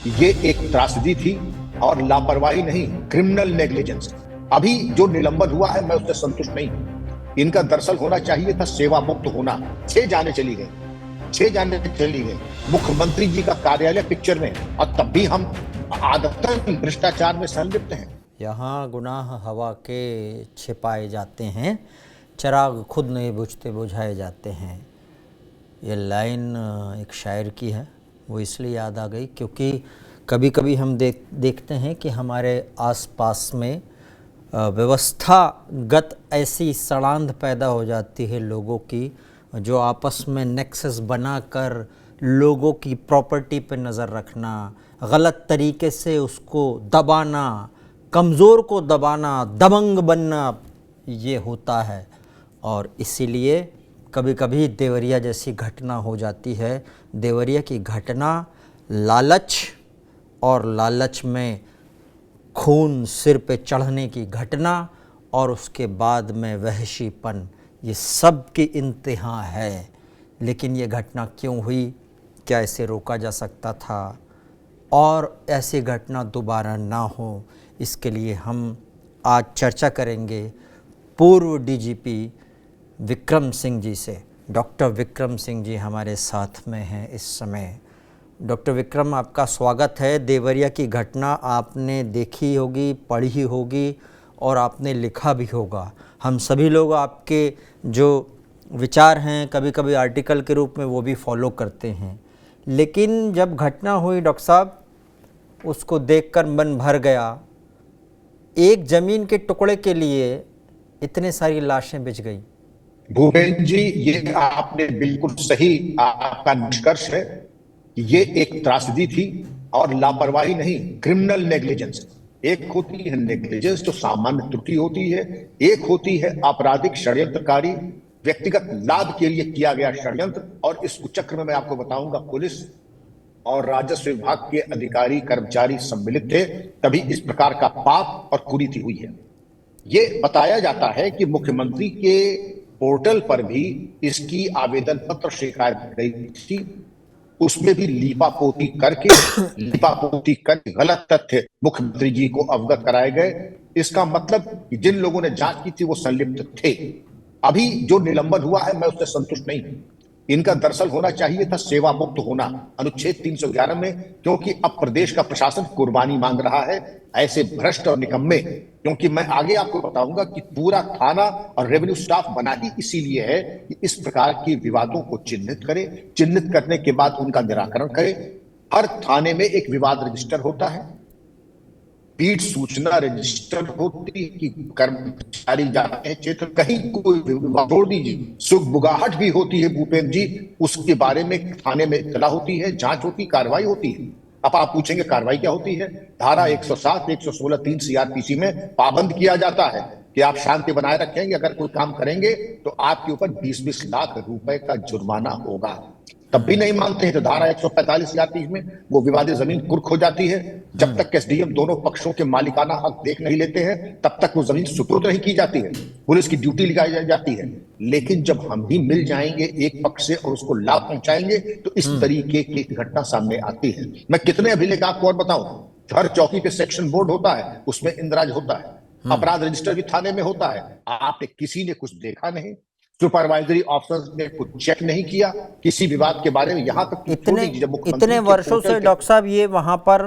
ये एक त्रासदी थी और लापरवाही नहीं, क्रिमिनल नेग्लिजेंस। अभी जो निलंबन हुआ है मैं उससे संतुष्ट नहीं हूं। इनका दरअसल होना चाहिए था सेवा मुक्त होना। 6 जाने चली गई, 6 जाने चली गई। मुख्यमंत्री जी का कार्यालय पिक्चर में है और तब भी हम आदतन भ्रष्टाचार में संलिप्त हैं। यहाँ गुनाह हवा के छिपाए जाते हैं, चिराग खुद नहीं बुझते बुझाए जाते हैं। ये लाइन एक शायर की है, वो इसलिए याद आ गई क्योंकि कभी कभी हम देखते हैं कि हमारे आसपास में व्यवस्थागत ऐसी सड़ांध पैदा हो जाती है लोगों की, जो आपस में नेक्सस बनाकर लोगों की प्रॉपर्टी पर नज़र रखना, गलत तरीके से उसको दबाना, कमज़ोर को दबाना, दबंग बनना, ये होता है। और इसीलिए कभी कभी देवरिया जैसी घटना हो जाती है। देवरिया की घटना लालच और लालच में खून सिर पे चढ़ने की घटना और उसके बाद में वहशीपन, ये सब की इंतहा है। लेकिन ये घटना क्यों हुई, क्या इसे रोका जा सकता था और ऐसी घटना दोबारा ना हो, इसके लिए हम आज चर्चा करेंगे पूर्व डीजीपी विक्रम सिंह जी से। डॉक्टर विक्रम सिंह जी हमारे साथ में हैं इस समय। डॉक्टर विक्रम, आपका स्वागत है। देवरिया की घटना आपने देखी होगी, पढ़ी होगी और आपने लिखा भी होगा। हम सभी लोग आपके जो विचार हैं कभी कभी आर्टिकल के रूप में वो भी फॉलो करते हैं। लेकिन जब घटना हुई डॉक्टर साहब, उसको देखकर मन भर गया। एक ज़मीन के टुकड़े के लिए इतने सारी लाशें बिछ गई। भूपेंद्र जी, ये आपने बिल्कुल सही, आपका निष्कर्ष है कि ये एक त्रासदी थी और लापरवाही नहीं, क्रिमिनल नेग्लिजेंस। एक होती है नेग्लिजेंस जो सामान्य त्रुटि होती है, एक होती है आपराधिक षड्यंत्रकारी व्यक्तिगत लाभ के लिए किया गया षड्यंत्र। और इस कुचक्र में मैं आपको बताऊंगा पुलिस और राजस्व विभाग के अधिकारी कर्मचारी सम्मिलित थे, तभी इस प्रकार का पाप और कुरीति हुई है। ये बताया जाता है कि मुख्यमंत्री के पोर्टल पर भी इसकी आवेदन पत्र शिकायत गई थी, उसमें भी लिपापोती करके गलत तथ्य मुख्यमंत्री जी को अवगत कराए गए। इसका मतलब कि जिन लोगों ने जांच की थी वो संलिप्त थे। अभी जो निलंबन हुआ है मैं उससे संतुष्ट नहीं हूं। इनका दरअसल होना चाहिए था सेवा मुक्त होना, अनुच्छेद 311 में, क्योंकि अब प्रदेश का प्रशासन कुर्बानी मांग रहा है ऐसे भ्रष्ट और निकम्मे। क्योंकि मैं आगे आपको बताऊंगा कि पूरा थाना और रेवेन्यू स्टाफ बना ही इसीलिए है कि इस प्रकार के विवादों को चिन्हित करे, चिन्हित करने के बाद उनका निराकरण करे। हर थाने में एक विवाद रजिस्टर होता है, पीठ सूचना रजिस्टर होती है कि कर्मचारी जाते हैं क्षेत्र, कहीं कोई छोड़ दीजिए सुगबुगाहट भी होती है भूपेंद्र जी, उसके बारे में थाने में इत्तला होती है, जांच होती, कार्रवाई होती है। अब आप पूछेंगे कार्रवाई क्या होती है? धारा 107, 116, 3 सीआरपीसी में पाबंद किया जाता है कि आप शांति बनाए रखेंगे, अगर कोई काम करेंगे तो आपके ऊपर 20-20 लाख रुपए का जुर्माना होगा। तब भी नहीं मानते हैं तो धारा 145 सीआरपीसी में वो विवादित जमीन कुर्क हो जाती है। जब तक एसडीएम दोनों पक्षों के मालिकाना हक देख नहीं लेते हैं तब तक वो जमीन सुपुर्द नहीं की जाती है, पुलिस की ड्यूटी लगाई जाती है। लेकिन जब हम भी मिल जाएंगे एक पक्ष से और उसको लाभ पहुंचाएंगे तो इस तरीके की घटना सामने आती है। मैं कितने अभिलेख आपको और बताऊं, हर चौकी पे सेक्शन बोर्ड होता है, उसमें इंद्राज होता है, अपराध रजिस्टर भी थाने में होता है। आपने किसी ने कुछ देखा नहीं, सुपरवाइजरी ऑफिसर्स ने कुछ चेक नहीं किया किसी विवाद के बारे में। यहां तक इतने वर्षों से डॉक्टर साहब ये वहां पर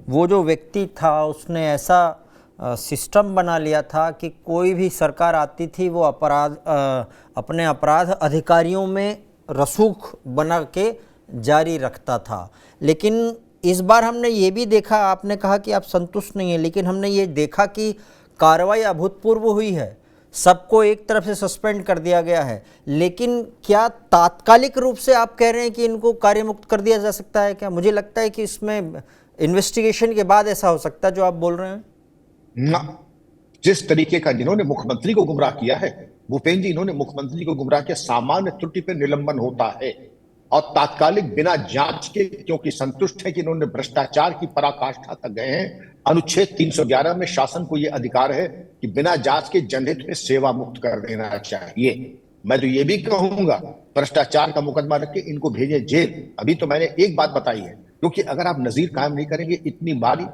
वो जो व्यक्ति था उसने ऐसा सिस्टम बना लिया था कि कोई भी सरकार आती थी वो अपने अपराध अधिकारियों में रसूख बना के जारी रखता था। लेकिन इस बार हमने ये भी देखा, आपने कहा कि आप संतुष्ट नहीं हैं, लेकिन हमने ये देखा कि कार्रवाई अभूतपूर्व हुई है, सबको एक तरफ से सस्पेंड कर दिया गया है। लेकिन क्या तात्कालिक रूप से आप कह रहे हैं कि इनको कार्य मुक्त कर दिया जा सकता है क्या? मुझे लगता है कि इसमें इन्वेस्टिगेशन के बाद ऐसा हो सकता है जो आप बोल रहे हैं ना। जिस तरीके का जिन्होंने मुख्यमंत्री को गुमराह किया है भूपेंद्र जी, इन्होंने मुख्यमंत्री को गुमराह किया। सामान्य त्रुटि पर निलंबन होता है और तात्कालिक बिना जांच के, क्योंकि संतुष्ट है कि इन्होंने भ्रष्टाचार की पराकाष्ठा तक गए हैं। अनुच्छेद 311 में शासन को यह अधिकार है कि बिना जांच के जनहित में सेवा मुक्त कर देना चाहिए। मैं तो ये भी कहूंगा भ्रष्टाचार का मुकदमा रख के इनको भेजे जेल। अभी तो मैंने एक बात बताई है, क्योंकि अगर आप नजीर कायम नहीं करेंगे, इतनी बारी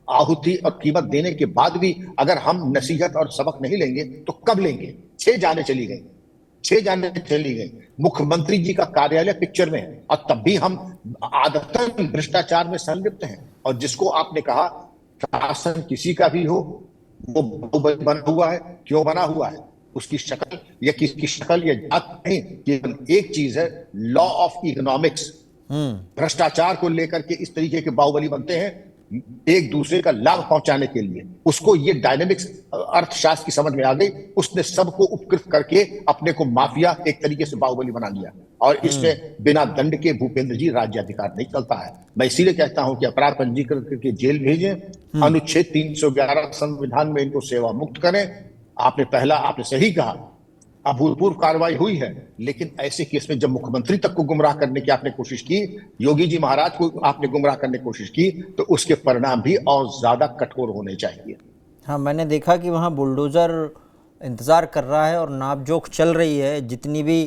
आहुति और कीमत देने के बाद भी अगर हम नसीहत और सबक नहीं लेंगे तो कब लेंगे? 6 जानें चली गई, 6 जानें चली गई, मुख्यमंत्री जी का कार्यालय पिक्चर में है, और तब भी हम आदतन भ्रष्टाचार में संलिप्त हैं। और जिसको आपने कहा शासन किसी का भी हो, वो बाहुबली बना हुआ है। क्यों बना हुआ है? उसकी शक्ल या किसकी शक्ल या जात नहीं, केवल एक चीज है, लॉ ऑफ इकोनॉमिक्स। भ्रष्टाचार को लेकर के इस तरीके के बाहुबली बनते हैं एक दूसरे का लाभ पहुंचाने के लिए। उसको ये डायनेमिक्स अर्थशास्त्र की समझ में आ गई, उसने सबको उपकृत करके अपने को माफिया एक तरीके से बाहुबली बना लिया। और इससे बिना दंड के भूपेंद्र जी राज्याधिकार नहीं चलता है। मैं इसीलिए कहता हूं कि अपराध पंजीकृत करके जेल भेजें, अनुच्छेद 311 संविधान में इनको सेवा मुक्त करें। आपने सही कहा, अभूतपूर्व कार्रवाई हुई है, लेकिन ऐसे केस में जब मुख्यमंत्री तक को गुमराह करने की आपने कोशिश की, योगी जी महाराज को आपने गुमराह करने की कोशिश की, तो उसके परिणाम भी और ज्यादा कठोर होने चाहिए। हाँ, मैंने देखा कि वहाँ बुलडोज़र इंतज़ार कर रहा है और नापजोख चल रही है। जितनी भी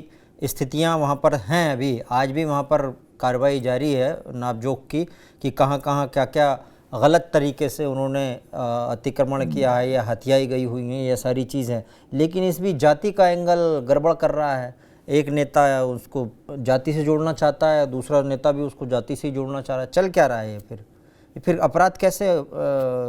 स्थितियाँ वहाँ पर हैं, अभी आज भी वहाँ पर कार्रवाई जारी है नापजोख की, कि कहाँ कहाँ क्या क्या गलत तरीके से उन्होंने अतिक्रमण किया है या हत्याई गई हुई हैं, ये सारी चीज़ है। लेकिन इस भी जाति का एंगल गड़बड़ कर रहा है। एक नेता उसको जाति से जोड़ना चाहता है, दूसरा नेता भी उसको जाति से ही जोड़ना चाह रहा है। चल क्या रहा है ये? फिर अपराध कैसे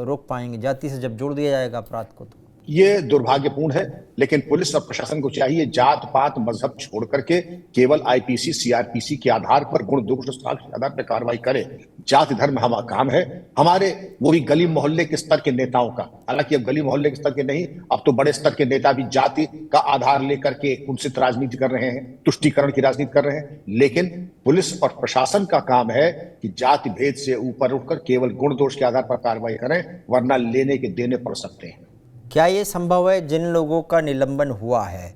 रोक पाएंगे? जाति से जब जोड़ दिया जाएगा अपराध को तो ये दुर्भाग्यपूर्ण है। लेकिन पुलिस और प्रशासन को चाहिए जात पात मजहब छोड़ करके केवल आईपीसी सीआरपीसी के आधार पर गुण दोष साक्ष्य के आधार पर कार्रवाई करे। जाति धर्म हमारा काम है, हमारे वो भी गली मोहल्ले के स्तर के नेताओं का। हालांकि अब गली मोहल्ले के स्तर के नहीं, अब तो बड़े स्तर के नेता भी जाति का आधार लेकर के कुत्सित राजनीति कर रहे हैं, तुष्टीकरण की राजनीति कर रहे हैं। लेकिन पुलिस और प्रशासन का काम है कि जाति भेद से ऊपर उठकर केवल गुण दोष के आधार पर कार्रवाई करें, वरना लेने के देने पड़ सकते हैं। क्या ये संभव है जिन लोगों का निलंबन हुआ है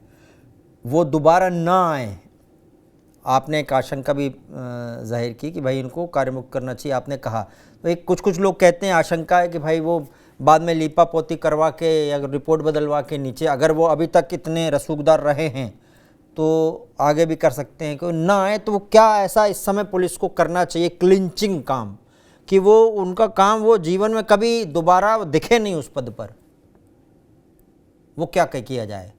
वो दोबारा ना आए? आपने एक आशंका भी जाहिर की कि भाई इनको कार्यमुक्त करना चाहिए, आपने कहा। तो एक कुछ लोग कहते हैं, आशंका है कि भाई वो बाद में लीपा पोती करवा के या रिपोर्ट बदलवा के नीचे, अगर वो अभी तक इतने रसूखदार रहे हैं तो आगे भी कर सकते हैं। कि ना आए तो वो क्या ऐसा इस समय पुलिस को करना चाहिए क्लिंचिंग काम, कि वो उनका काम वो जीवन में कभी दोबारा दिखे नहीं उस पद पर, वो क्या किया जाए?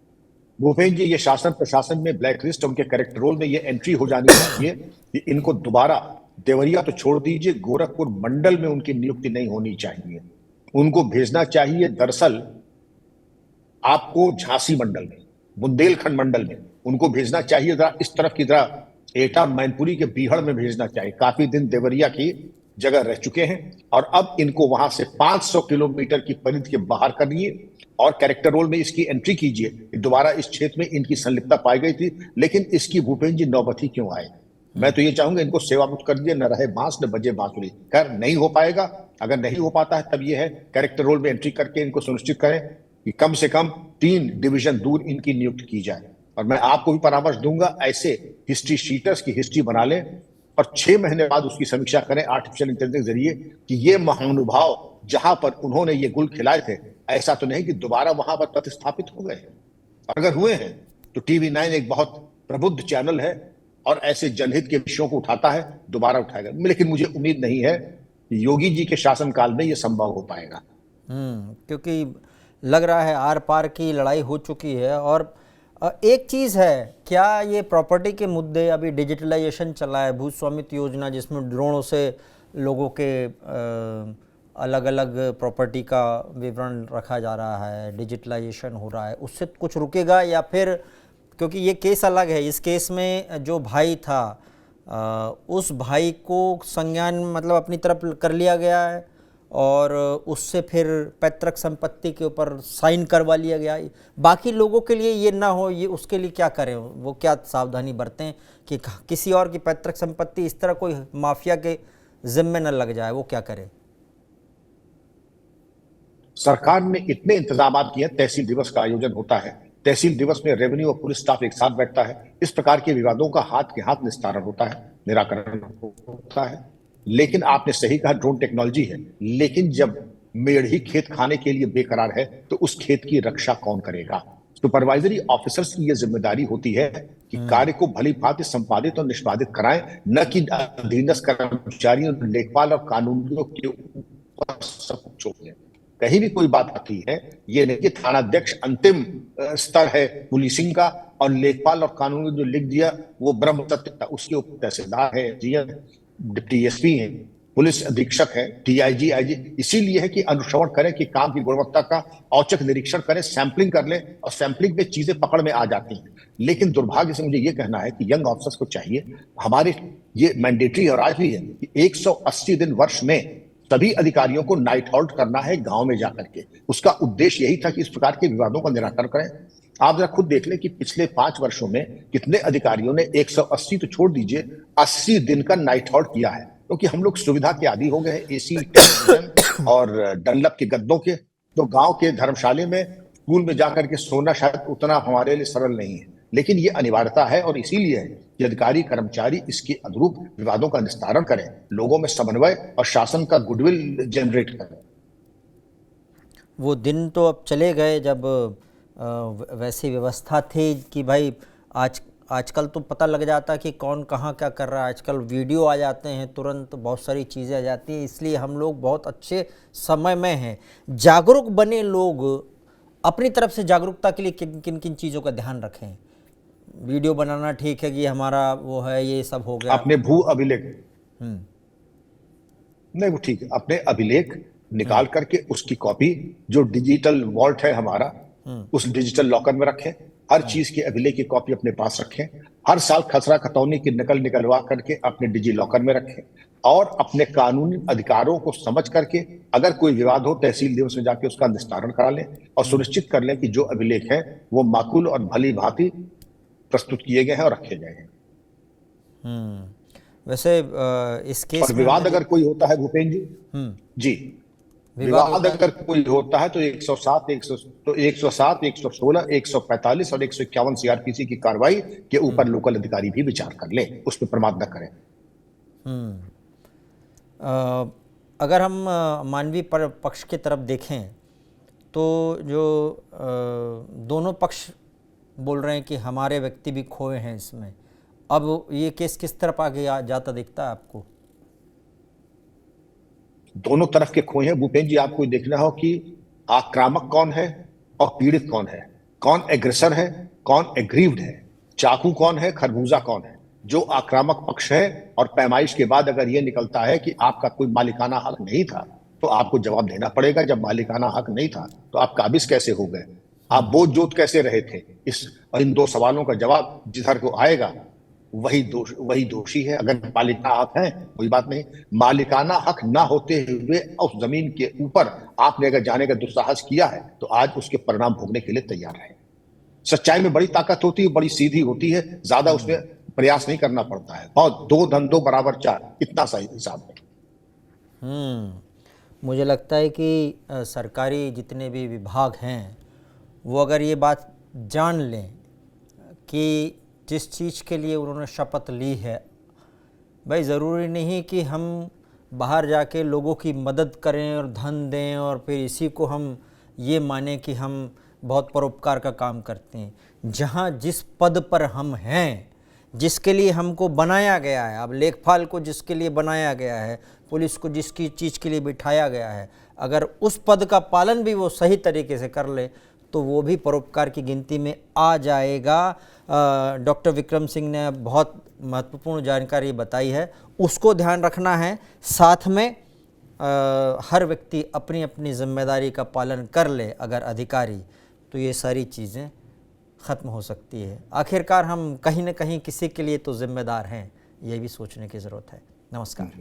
भूपेंद्र जी, ये शासन प्रशासन में ब्लैक लिस्ट, उनके कैरेक्टर रोल में ये एंट्री हो जानी चाहिए कि इनको दोबारा, देवरिया तो छोड़ दीजिए, गोरखपुर मंडल में उनकी नियुक्ति नहीं होनी चाहिए। उनको भेजना चाहिए दरअसल आपको झांसी मंडल में, बुंदेलखंड मंडल में उनको भेजना चाहिए, जरा इस तरफ की तरह एटा मैनपुरी के बीहड़ में भेजना चाहिए। काफी दिन देवरिया की जगह रह चुके हैं और अब इनको वहां से 500 किलोमीटर की परिधि के बाहर करिए और कैरेक्टर रोल में इसकी एंट्री कीजिए। दोबारा इस क्षेत्र में इनकी संलिप्तता पाई गई थी, लेकिन इसकी भूपेंद्र जी नौबत ही क्यों आए? मैं तो ये चाहूंगा इनको सेवा मुक्त कर दिए, न रहे बांस न बजे बांसुरी। खैर नहीं हो पाएगा, अगर नहीं हो पाता है तब ये है कैरेक्टर रोल में एंट्री करके इनको सुनिश्चित करें कि कम से कम 3 डिवीजन दूर इनकी नियुक्ति की जाए। और मैं आपको भी परामर्श दूंगा, ऐसे हिस्ट्री शीटर्स की हिस्ट्री बना लें और 6 महीने बाद उसकी समीक्षा करें आर्टिफिशियल इंटेलिजेंस के जरिए कि ये महानुभाव जहां पर उन्होंने ये गुल खिलाए थे, ऐसा तो नहीं कि दोबारा वहां पर प्रतिस्थापित हो गए। अगर हुए हैं तो टीवी 9 एक बहुत प्रबुद्ध चैनल है और ऐसे जनहित के विषयों को उठाता है, दोबारा उठाएगा। लेकिन मुझे उम्मीद नहीं है कि योगी जी के शासनकाल में यह संभव हो पाएगा। क्योंकि लग रहा है आर पार की लड़ाई हो चुकी है। और एक चीज़ है, क्या ये प्रॉपर्टी के मुद्दे, अभी डिजिटलाइजेशन चला है, भू स्वामित्व योजना जिसमें ड्रोनों से लोगों के अलग अलग प्रॉपर्टी का विवरण रखा जा रहा है, डिजिटलाइजेशन हो रहा है, उससे कुछ रुकेगा या फिर, क्योंकि ये केस अलग है, इस केस में जो भाई था उस भाई को संज्ञान मतलब अपनी तरफ कर लिया गया है और उससे फिर पैतृक संपत्ति के ऊपर साइन करवा लिया गया। बाकी लोगों के लिए ये ना हो, ये उसके लिए क्या करें, वो क्या सावधानी बरतें कि किसी और की पैतृक संपत्ति इस तरह कोई माफिया के जिम्मे न लग जाए, वो क्या करे? सरकार ने इतने इंतजाम किए, तहसील दिवस का आयोजन होता है, तहसील दिवस में रेवेन्यू और पुलिस स्टाफ एक साथ बैठता है, इस प्रकार के विवादों का हाथ के हाथ निस्तारण होता है, निराकरण होता है। लेकिन आपने सही कहा, ड्रोन टेक्नोलॉजी है, लेकिन जब मेढ़ी खेत खाने के लिए बेकरार है तो उस खेत की रक्षा कौन करेगा? सुपरवाइजरी ऑफिसर्स की यह जिम्मेदारी होती है कि कार्य को भली भांति संपादित और निष्पादित कराएं, न कि अधीनस्थ कर्मचारियों, लेखपाल और कानूनियों के ऊपर सब कुछ छोड़ दें। कहीं भी कोई बात आती है, ये नहीं कि थानाध्यक्ष अंतिम स्तर है पुलिसिंग का और लेखपाल और कानूनी जो लिख दिया वो ब्रह्म सत्य था, उसके ऊपर तहसीलदार है, जीएम, डिप्टी एसपी है, पुलिस अधीक्षक है, डीआईजी, आईजी। इसीलिए है कि अनुश्रवण करें, कि काम की गुणवत्ता का औचक निरीक्षण करें, सैंपलिंग कर लें, और सैंपलिंग में चीजें पकड़ में आ जाती हैं। लेकिन दुर्भाग्य से मुझे ये कहना है कि यंग ऑफिसर्स को चाहिए, हमारे ये मैंडेटरी और आज भी है कि 180 दिन वर्ष में सभी अधिकारियों को नाइट हॉल्ट करना है गांव में जाकर के। उसका उद्देश्य यही था कि इस प्रकार के विवादों का निराकरण करें। आप जरा खुद देख लें कि पिछले 5 वर्षों में कितने अधिकारियों ने 180 तो छोड़ दीजिए, 80 दिन का नाइट हॉल्ट किया है, क्योंकि हम लोग सुविधा के आदी हो गए हैं, एसी, टेलीविजन और डनलप के गद्दों के। तो गांव के धर्मशाले में, स्कूल में जाकर के सोना शायद उतना हमारे लिए सरल नहीं है, लेकिन ये अनिवार्यता है, और इसीलिए है कि अधिकारी कर्मचारी इसके अनुरूप विवादों का निस्तारण करें, लोगों में समन्वय और शासन का गुडविल जनरेट करें। वो दिन तो अब चले गए जब वैसी व्यवस्था थी कि भाई आजकल तो पता लग जाता कि कौन कहाँ क्या कर रहा है। आजकल वीडियो आ जाते हैं, तुरंत बहुत सारी चीज़ें आ जाती हैं, इसलिए हम लोग बहुत अच्छे समय में हैं। जागरूक बने लोग अपनी तरफ से जागरूकता के लिए किन किन किन चीज़ों का ध्यान रखें? वीडियो बनाना ठीक है कि हमारा वो है, ये सब हो गया। अपने भू अभिलेख नहीं, वो ठीक है, अपने अभिलेख निकाल करके उसकी कॉपी जो डिजिटल वॉल्ट है हमारा, उस डिजिटल लॉकर में रखें। हर चीज के अभिलेख की कॉपी अपने पास रखें। हर साल खसरा खतौनी की नकल निकलवा करके अपने डिजी लॉकर में रखें, और अपने कानूनी अधिकारों को समझ करके अगर कोई विवाद हो तहसील दिवस में जाके उसका निस्तारण करा लें, और सुनिश्चित कर लें कि जो अभिलेख है वो माकूल और भली भांति प्रस्तुत किए गए हैं और रखे गए हैं। वैसे इस केस और विवाद अगर कोई होता है भूपेंद्र जी, विवाद अगर कोई होता है तो 107, 116, 145 और 151 सीआरपीसी की कार्रवाई के ऊपर लोकल अधिकारी भी विचार कर ले, उस पर प्रमाद न करें। अगर हम मानवीय पक्ष की तरफ देखें तो जो दोनों पक्ष बोल रहे हैं कि हमारे व्यक्ति भी खोए हैं इसमें, अब ये केस किस तरफ आगे जाता दिखता है आपको? दोनों तरफ के खोए हैं भूपेंद्र जी। आपको देखना हो कि आक्रामक कौन है और पीड़ित कौन है, कौन एग्रेसर है, कौन एग्रीव्ड है, चाकू कौन है, खरबूजा कौन है। जो आक्रामक पक्ष है और पैमाइश के बाद अगर यह निकलता है कि आपका कोई मालिकाना हक नहीं था, तो आपको जवाब देना पड़ेगा। जब मालिकाना हक नहीं था तो आप काबिज कैसे हो गए, आप बोझ जोत कैसे रहे थे? इन 2 सवालों का जवाब जिधर को आएगा वही दोषी है। अगर मालिकाना हक है कोई बात नहीं, मालिकाना हक ना होते हुए उस जमीन के ऊपर आपने अगर जाने का दुस्साहस किया है तो आज उसके परिणाम भोगने के लिए तैयार है। सच्चाई में बड़ी ताकत होती है, बड़ी सीधी होती है, ज्यादा उसमें प्रयास नहीं करना पड़ता है। बहुत 2 धन 2 बराबर 4, इतना सही हिसाब है। मुझे लगता है कि सरकारी जितने भी विभाग हैं वो अगर ये बात जान लें कि जिस चीज़ के लिए उन्होंने शपथ ली है, भाई ज़रूरी नहीं कि हम बाहर जाके लोगों की मदद करें और धन दें और फिर इसी को हम ये माने कि हम बहुत परोपकार का काम करते हैं। जहाँ जिस पद पर हम हैं, जिसके लिए हमको बनाया गया है, अब लेखपाल को जिसके लिए बनाया गया है, पुलिस को जिसकी चीज़ के लिए बिठाया गया है, अगर उस पद का पालन भी वो सही तरीके से कर ले तो वो भी परोपकार की गिनती में आ जाएगा। डॉक्टर विक्रम सिंह ने बहुत महत्वपूर्ण जानकारी बताई है, उसको ध्यान रखना है। साथ में हर व्यक्ति अपनी अपनी जिम्मेदारी का पालन कर ले अगर अधिकारी, तो ये सारी चीज़ें ख़त्म हो सकती है। आखिरकार हम कहीं न कहीं किसी के लिए तो जिम्मेदार हैं, ये भी सोचने की ज़रूरत है। नमस्कार।